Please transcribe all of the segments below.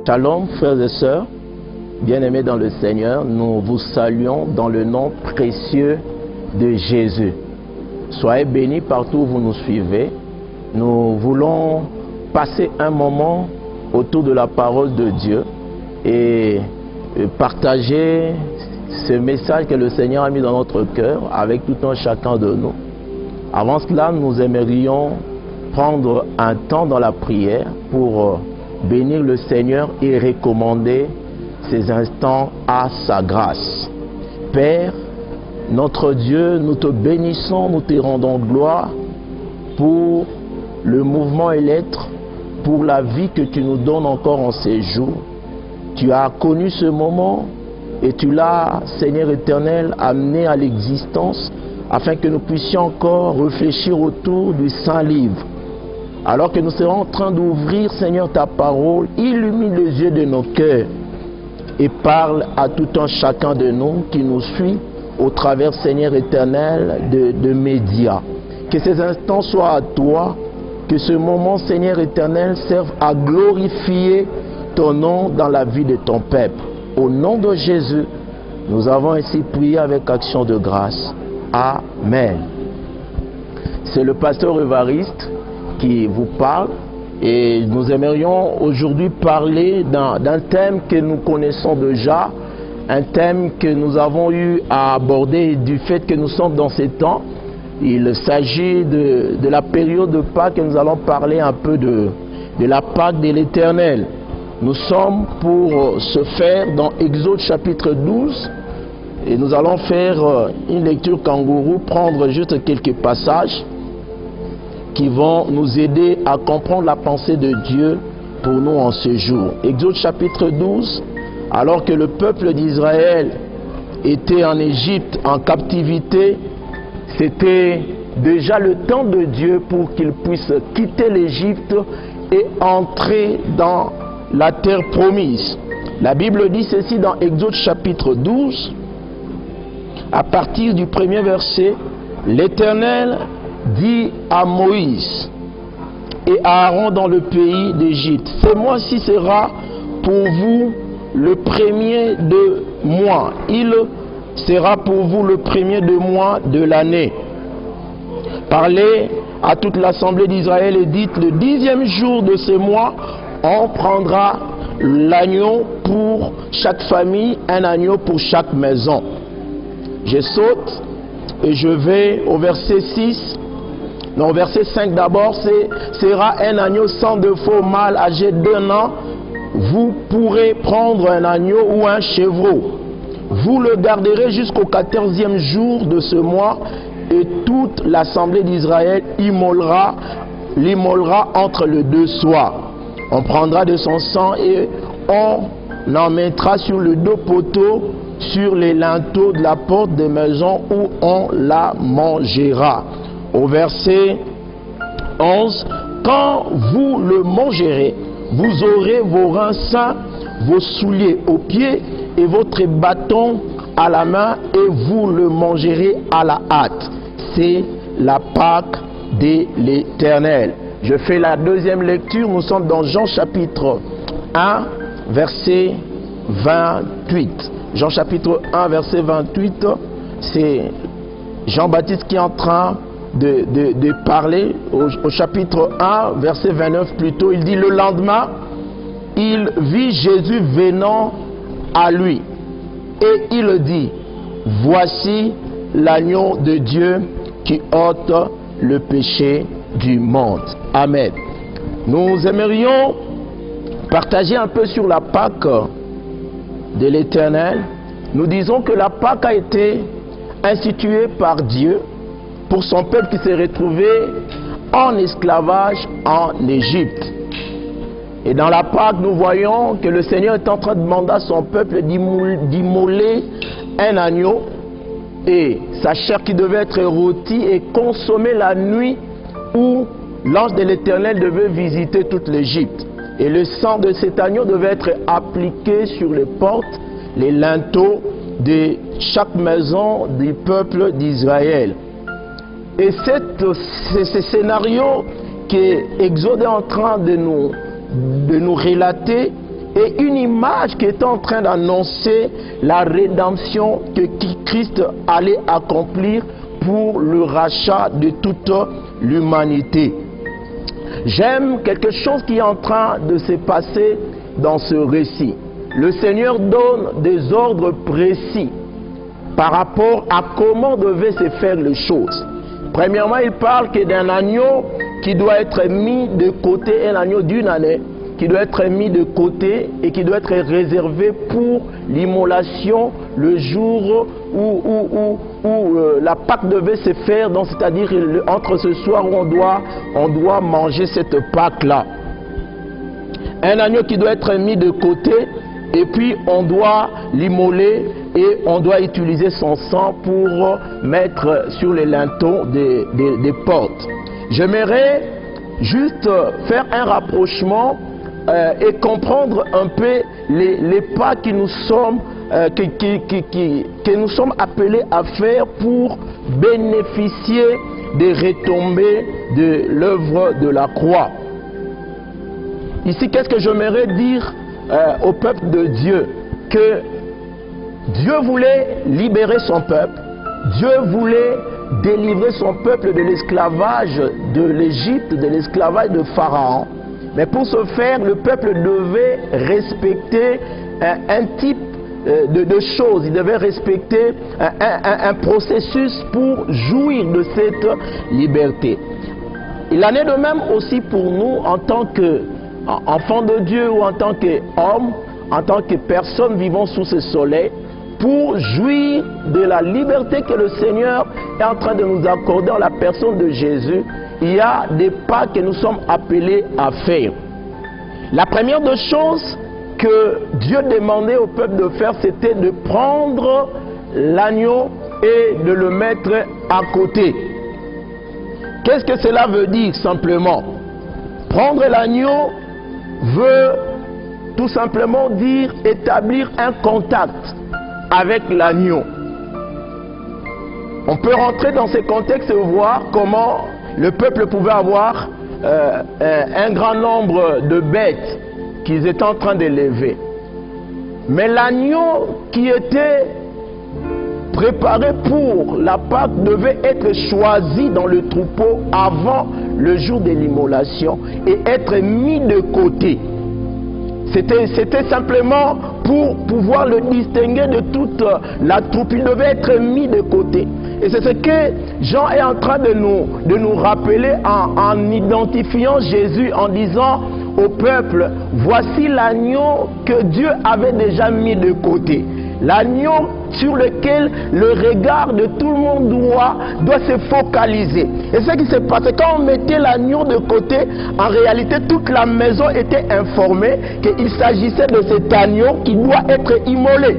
Shalom, frères et sœurs, bien-aimés dans le Seigneur, nous vous saluons dans le nom précieux de Jésus. Soyez bénis partout où vous nous suivez. Nous voulons passer un moment autour de la parole de Dieu et partager ce message que le Seigneur a mis dans notre cœur avec tout un chacun de nous. Avant cela, nous aimerions prendre un temps dans la prière pour bénir le Seigneur et recommander ces instants à sa grâce. Père, notre Dieu, nous te bénissons, nous te rendons gloire pour le mouvement et l'être, pour la vie que tu nous donnes encore en ces jours. Tu as connu ce moment et tu l'as, Seigneur éternel, amené à l'existence afin que nous puissions encore réfléchir autour du Saint-Livre. Alors que nous serons en train d'ouvrir, Seigneur, ta parole, illumine les yeux de nos cœurs et parle à tout un chacun de nous qui nous suit au travers, Seigneur éternel, de médias. Que ces instants soient à toi, que ce moment, Seigneur éternel, serve à glorifier ton nom dans la vie de ton peuple. Au nom de Jésus, nous avons ainsi prié avec action de grâce. Amen. C'est le pasteur Évariste qui vous parle et nous aimerions aujourd'hui parler d'un thème que nous connaissons déjà, un thème que nous avons eu à aborder du fait que nous sommes dans ces temps. Il s'agit de la période de Pâques et nous allons parler un peu de la Pâque de l'Éternel. Nous sommes pour ce faire dans Exode chapitre 12 et nous allons faire une lecture kangourou, prendre juste quelques passages qui vont nous aider à comprendre la pensée de Dieu pour nous en ce jour. Exode chapitre 12, alors que le peuple d'Israël était en Égypte, en captivité, c'était déjà le temps de Dieu pour qu'il puisse quitter l'Égypte et entrer dans la terre promise. La Bible dit ceci dans Exode chapitre 12, à partir du premier verset, l'Éternel dit à Moïse et à Aaron dans le pays d'Égypte, ce mois-ci sera pour vous le premier de mois. Il sera pour vous le premier de mois de l'année. Parlez à toute l'assemblée d'Israël et dites, le 10e jour de ce mois, on prendra l'agneau pour chaque famille, un agneau pour chaque maison. Je saute et je vais au verset 6. Non, verset 5 d'abord, sera un agneau sans défaut mâle âgé d'1 an. Vous pourrez prendre un agneau ou un chevreau. Vous le garderez jusqu'au 14e jour de ce mois et toute l'assemblée d'Israël l'immolera entre les deux soirs. On prendra de son sang et on en mettra sur le dos poteau, sur les linteaux de la porte des maisons où on la mangera. Au verset 11, quand vous le mangerez, vous aurez vos reins sains, vos souliers aux pieds et votre bâton à la main et vous le mangerez à la hâte. C'est la Pâque de l'Éternel. Je fais la deuxième lecture, nous sommes dans Jean chapitre 1, verset 28. Jean chapitre 1, verset 28, c'est Jean-Baptiste qui est en train de parler. Au chapitre 1, verset 29 plutôt, il dit, le lendemain, il vit Jésus venant à lui. Et il dit, voici l'agneau de Dieu qui ôte le péché du monde. Amen. Nous aimerions partager un peu sur la Pâque de l'Éternel. Nous disons que la Pâque a été instituée par Dieu pour son peuple qui s'est retrouvé en esclavage en Égypte. Et dans la Pâque, nous voyons que le Seigneur est en train de demander à son peuple d'immoler un agneau et sa chair qui devait être rôtie et consommée la nuit où l'ange de l'Éternel devait visiter toute l'Égypte. Et le sang de cet agneau devait être appliqué sur les portes, les linteaux de chaque maison du peuple d'Israël. Et ce scénario que Exode est en train de nous relater et une image qui était en train d'annoncer la rédemption que Christ allait accomplir pour le rachat de toute l'humanité. J'aime quelque chose qui est en train de se passer dans ce récit. Le Seigneur donne des ordres précis par rapport à comment devaient se faire les choses. Premièrement, il parle d'un agneau qui doit être mis de côté, un agneau d'une année, qui doit être mis de côté et qui doit être réservé pour l'immolation le jour où la Pâque devait se faire, c'est-à-dire entre ce soir où on doit manger cette Pâque-là. Un agneau qui doit être mis de côté et puis on doit l'immoler et on doit utiliser son sang pour mettre sur les linteaux des portes. J'aimerais juste faire un rapprochement et comprendre un peu les pas que nous sommes appelés à faire pour bénéficier des retombées de l'œuvre de la croix. Ici, qu'est-ce que j'aimerais dire au peuple de Dieu? Que Dieu voulait libérer son peuple, Dieu voulait délivrer son peuple de l'esclavage de l'Égypte, de l'esclavage de Pharaon. Mais pour ce faire, le peuple devait respecter un type de choses. Il devait respecter un processus pour jouir de cette liberté. Il en est de même aussi pour nous en tant qu'enfants de Dieu ou en tant qu'hommes, en tant que personnes vivant sous ce soleil, pour jouir de la liberté que le Seigneur est en train de nous accorder en la personne de Jésus. Il y a des pas que nous sommes appelés à faire. La première des choses que Dieu demandait au peuple de faire, c'était de prendre l'agneau et de le mettre à côté. Qu'est-ce que cela veut dire simplement? Prendre l'agneau veut tout simplement dire établir un contact avec l'agneau. On peut rentrer dans ce contexte et voir comment le peuple pouvait avoir un grand nombre de bêtes qu'ils étaient en train d'élever. Mais l'agneau qui était préparé pour la Pâque devait être choisi dans le troupeau avant le jour de l'immolation et être mis de côté. C'était simplement pour pouvoir le distinguer de toute la troupe. Il devait être mis de côté. Et c'est ce que Jean est en train de nous rappeler en identifiant Jésus, en disant au peuple, voici l'agneau que Dieu avait déjà mis de côté. L'agneau sur lequel le regard de tout le monde doit se focaliser. Et ce qui s'est passé, quand on mettait l'agneau de côté, en réalité toute la maison était informée qu'il s'agissait de cet agneau qui doit être immolé.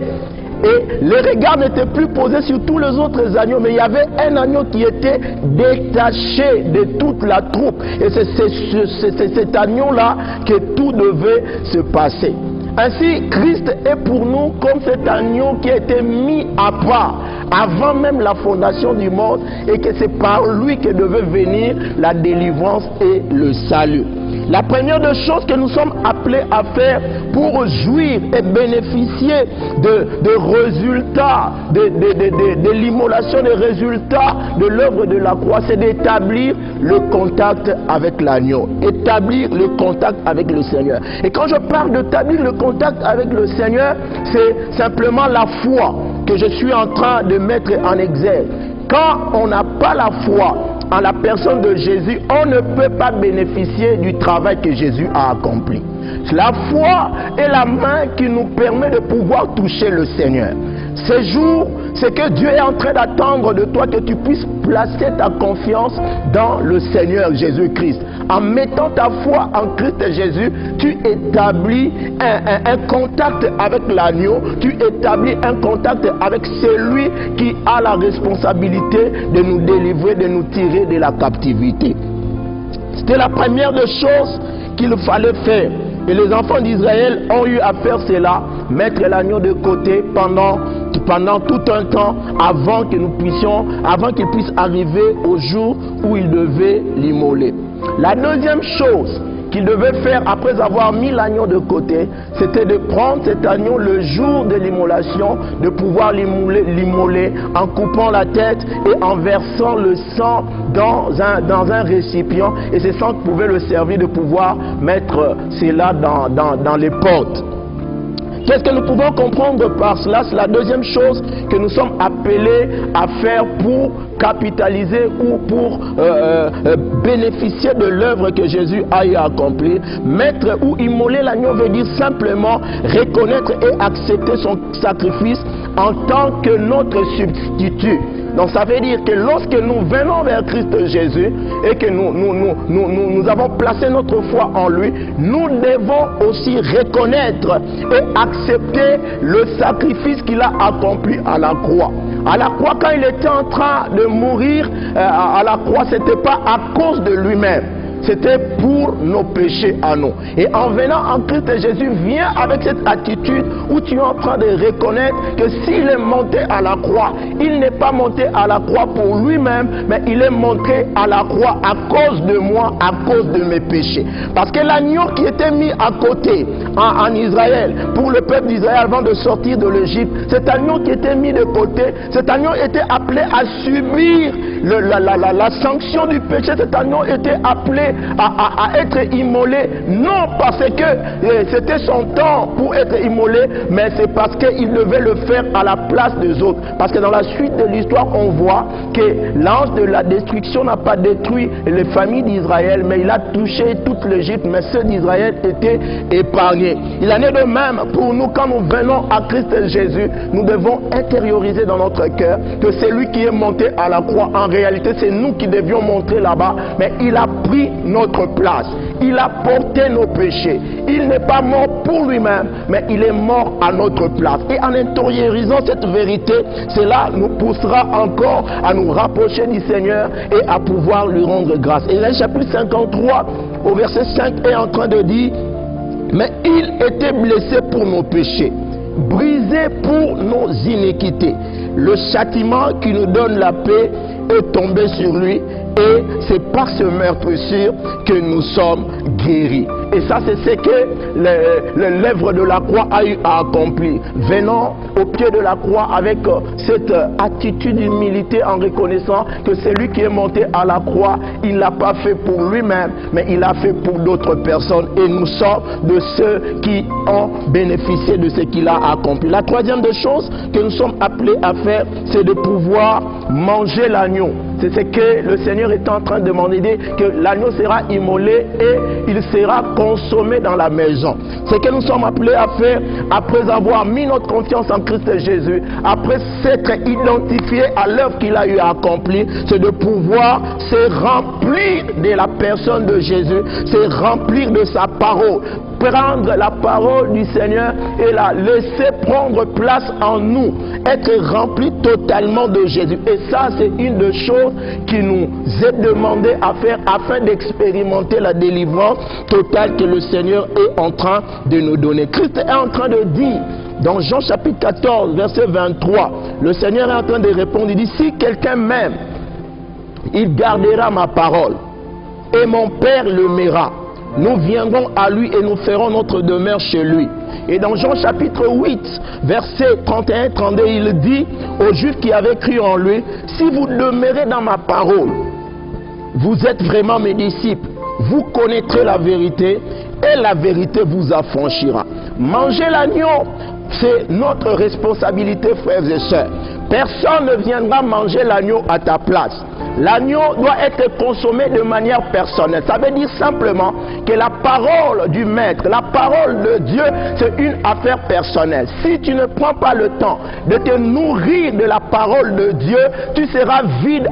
Et le regard n'était plus posé sur tous les autres agneaux, mais il y avait un agneau qui était détaché de toute la troupe. Et c'est cet agneau-là que tout devait se passer. Ainsi, Christ est pour nous comme cet agneau qui a été mis à part avant même la fondation du monde et que c'est par lui que devait venir la délivrance et le salut. La première des choses que nous sommes appelés à faire pour jouir et bénéficier de résultats, de l'immolation des résultats de l'œuvre de la croix, c'est d'établir le contact avec l'agneau, établir le contact avec le Seigneur. Et quand je parle d'établir le contact avec le Seigneur, c'est simplement la foi que je suis en train de mettre en exergue. Quand on n'a pas la foi en la personne de Jésus, on ne peut pas bénéficier du travail que Jésus a accompli. La foi est la main qui nous permet de pouvoir toucher le Seigneur. Ce jour, c'est que Dieu est en train d'attendre de toi que tu puisses placer ta confiance dans le Seigneur Jésus-Christ. En mettant ta foi en Christ Jésus, tu établis un contact avec l'agneau, tu établis un contact avec celui qui a la responsabilité de nous délivrer, de nous tirer de la captivité. C'était la première des choses qu'il fallait faire. Et les enfants d'Israël ont eu à faire cela, mettre l'agneau de côté pendant tout un temps avant qu'il puisse arriver au jour où ils devaient l'immoler. La deuxième chose qu'il devait faire après avoir mis l'agneau de côté, c'était de prendre cet agneau le jour de l'immolation, de pouvoir l'immoler en coupant la tête et en versant le sang dans un récipient. Et ce sang pouvait le servir de pouvoir mettre cela dans les portes. Qu'est-ce que nous pouvons comprendre par cela? C'est la deuxième chose que nous sommes appelés à faire pour capitaliser ou pour bénéficier de l'œuvre que Jésus a eu à accomplir. Mettre ou immoler l'agneau veut dire simplement reconnaître et accepter son sacrifice en tant que notre substitut. Donc ça veut dire que lorsque nous venons vers Christ Jésus et que nous avons placé notre foi en lui, nous devons aussi reconnaître et accepter le sacrifice qu'il a accompli à la croix. À la croix, quand il était en train de mourir à la croix, ce n'était pas à cause de lui-même. C'était pour nos péchés à nous. Et en venant en Christ Jésus, viens avec cette attitude où tu es en train de reconnaître que s'il est monté à la croix, il n'est pas monté à la croix pour lui-même, mais il est monté à la croix à cause de moi, à cause de mes péchés. Parce que l'agneau qui était mis à côté en Israël, pour le peuple d'Israël avant de sortir de l'Égypte, cet agneau qui était mis de côté, cet agneau était appelé à subir la sanction du péché. Cet agneau était appelé à être immolé, non parce que c'était son temps pour être immolé, mais c'est parce qu'il devait le faire à la place des autres. Parce que dans la suite de l'histoire, on voit que l'ange de la destruction n'a pas détruit les familles d'Israël, mais il a touché toute l'Égypte, mais ceux d'Israël étaient épargnés. Il en est de même pour nous. Quand nous venons à Christ Jésus, nous devons intérioriser dans notre cœur que c'est lui qui est monté à la croix. En réalité, c'est nous qui devions monter là-bas, mais il a pris notre place. Il a porté nos péchés. Il n'est pas mort pour lui-même, mais il est mort à notre place. Et en intériorisant cette vérité, cela nous poussera encore à nous rapprocher du Seigneur et à pouvoir lui rendre grâce. Et le chapitre 53, au verset 5, est en train de dire: mais il était blessé pour nos péchés, brisé pour nos iniquités. Le châtiment qui nous donne la paix est tombé sur lui, et c'est par ce meurtrissure que nous sommes guéris. Et ça, c'est ce que l'œuvre de la croix a eu à accomplir. Venons au pied de la croix avec cette attitude d'humilité, en reconnaissant que c'est lui qui est monté à la croix. Il ne l'a pas fait pour lui-même, mais il l'a fait pour d'autres personnes. Et nous sommes de ceux qui ont bénéficié de ce qu'il a accompli. La troisième des choses que nous sommes appelés à faire, c'est de pouvoir manger l'agneau. C'est ce que le Seigneur est en train de demander, que l'agneau sera immolé et il sera consommé dans la maison. Ce que nous sommes appelés à faire après avoir mis notre confiance en Christ Jésus, après s'être identifié à l'œuvre qu'il a eu à accomplir, c'est de pouvoir se remplir de la personne de Jésus, se remplir de sa parole. Prendre la parole du Seigneur et la laisser prendre place en nous, être rempli totalement de Jésus. Et ça, c'est une des choses qui nous est demandé à faire afin d'expérimenter la délivrance totale que le Seigneur est en train de nous donner. Christ est en train de dire dans Jean chapitre 14 verset 23, le Seigneur est en train de répondre, il dit: si quelqu'un m'aime, il gardera ma parole et mon Père le m'aimera. Nous viendrons à lui et nous ferons notre demeure chez lui. Et dans Jean chapitre 8, verset 31-32, il dit aux Juifs qui avaient cru en lui: si vous demeurez dans ma parole, vous êtes vraiment mes disciples. Vous connaîtrez la vérité et la vérité vous affranchira. Manger l'agneau, c'est notre responsabilité, frères et sœurs. Personne ne viendra manger l'agneau à ta place. L'agneau doit être consommé de manière personnelle. Ça veut dire simplement que la parole du Maître, la parole de Dieu, c'est une affaire personnelle. Si tu ne prends pas le temps de te nourrir de la parole de Dieu, tu seras vide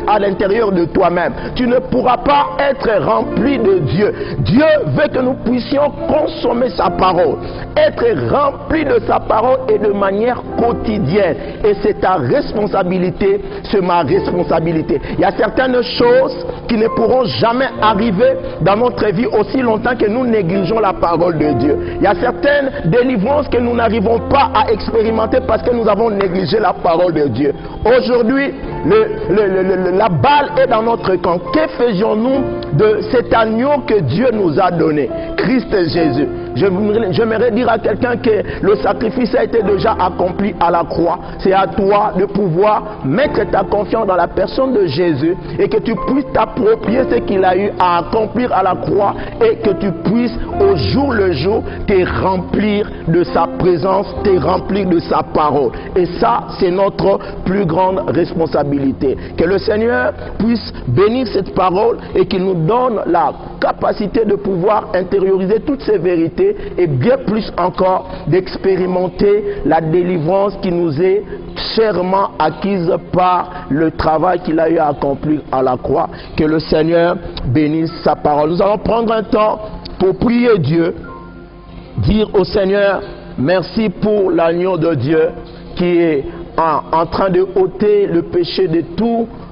à l'intérieur de toi-même. Tu ne pourras pas être rempli de Dieu. Dieu veut que nous puissions consommer sa parole, être rempli de sa parole et de manière quotidienne. Et c'est ta responsabilité, c'est ma responsabilité. Il y a certaines choses qui ne pourront jamais arriver dans notre vie aussi longtemps que nous négligeons la parole de Dieu. Il y a certaines délivrances que nous n'arrivons pas à expérimenter parce que nous avons négligé la parole de Dieu. Aujourd'hui, la balle est dans notre camp. Que faisions-nous de cet agneau que Dieu nous a donné, Christ Jésus? J'aimerais dire à quelqu'un que le sacrifice a été déjà accompli à la croix. C'est à toi de pouvoir mettre ta confiance dans la personne de Jésus et que tu puisses t'approprier ce qu'il a eu à accomplir à la croix et que tu puisses au jour le jour te remplir de sa présence, te remplir de sa parole. Et ça, c'est notre plus grande responsabilité. Que le Seigneur puisse bénir cette parole et qu'il nous donne la capacité de pouvoir intérioriser toutes ces vérités et bien plus encore d'expérimenter la délivrance qui nous est chèrement acquise par le travail qu'il a eu à accomplir à la croix. Que le Seigneur bénisse sa parole. Nous allons prendre un temps pour prier Dieu, dire au Seigneur merci pour l'agneau de Dieu qui est en train de ôter le péché de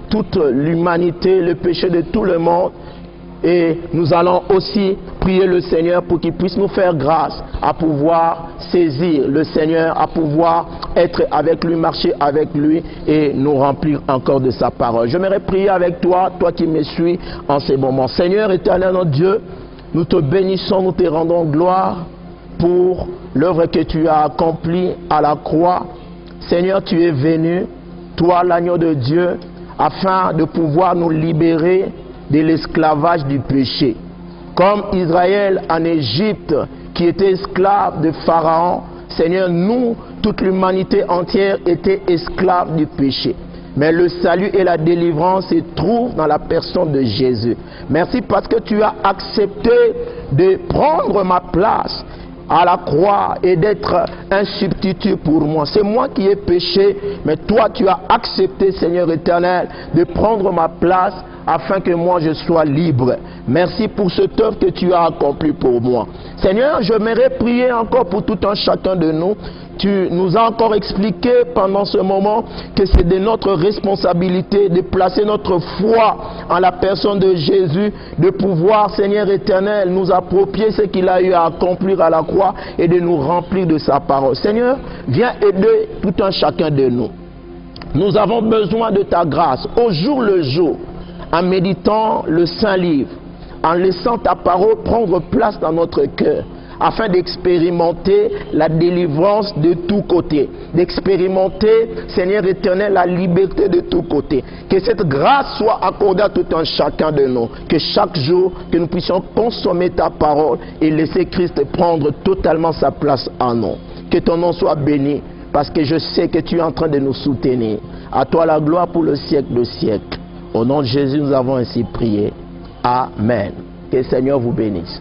toute l'humanité, le péché de tout le monde. Et nous allons aussi prier le Seigneur pour qu'il puisse nous faire grâce à pouvoir saisir le Seigneur, à pouvoir être avec lui, marcher avec lui et nous remplir encore de sa parole. J'aimerais prier avec toi, toi qui me suis en ces moments. Seigneur éternel notre Dieu, nous te bénissons, nous te rendons gloire pour l'œuvre que tu as accomplie à la croix. Seigneur, tu es venu, toi l'agneau de Dieu, afin de pouvoir nous libérer de l'esclavage du péché. Comme Israël en Égypte, qui était esclave de Pharaon, Seigneur, nous, toute l'humanité entière, était esclave du péché. Mais le salut et la délivrance se trouvent dans la personne de Jésus. Merci parce que tu as accepté de prendre ma place à la croix et d'être un substitut pour moi. C'est moi qui ai péché, mais toi tu as accepté, Seigneur éternel, de prendre ma place afin que moi je sois libre. Merci pour cette œuvre que tu as accomplie pour moi. Seigneur, j'aimerais prier encore pour tout un chacun de nous. Tu nous as encore expliqué pendant ce moment que c'est de notre responsabilité de placer notre foi en la personne de Jésus, de pouvoir, Seigneur éternel, nous approprier ce qu'il a eu à accomplir à la croix et de nous remplir de sa parole. Seigneur, viens aider tout un chacun de nous. Nous avons besoin de ta grâce au jour le jour, en méditant le Saint-Livre, en laissant ta parole prendre place dans notre cœur, afin d'expérimenter la délivrance de tous côtés, d'expérimenter, Seigneur éternel, la liberté de tous côtés. Que cette grâce soit accordée à tout un chacun de nous, que chaque jour, que nous puissions consommer ta parole et laisser Christ prendre totalement sa place en nous. Que ton nom soit béni, parce que je sais que tu es en train de nous soutenir. À toi la gloire pour le siècle de siècles. Au nom de Jésus, nous avons ainsi prié. Amen. Que le Seigneur vous bénisse.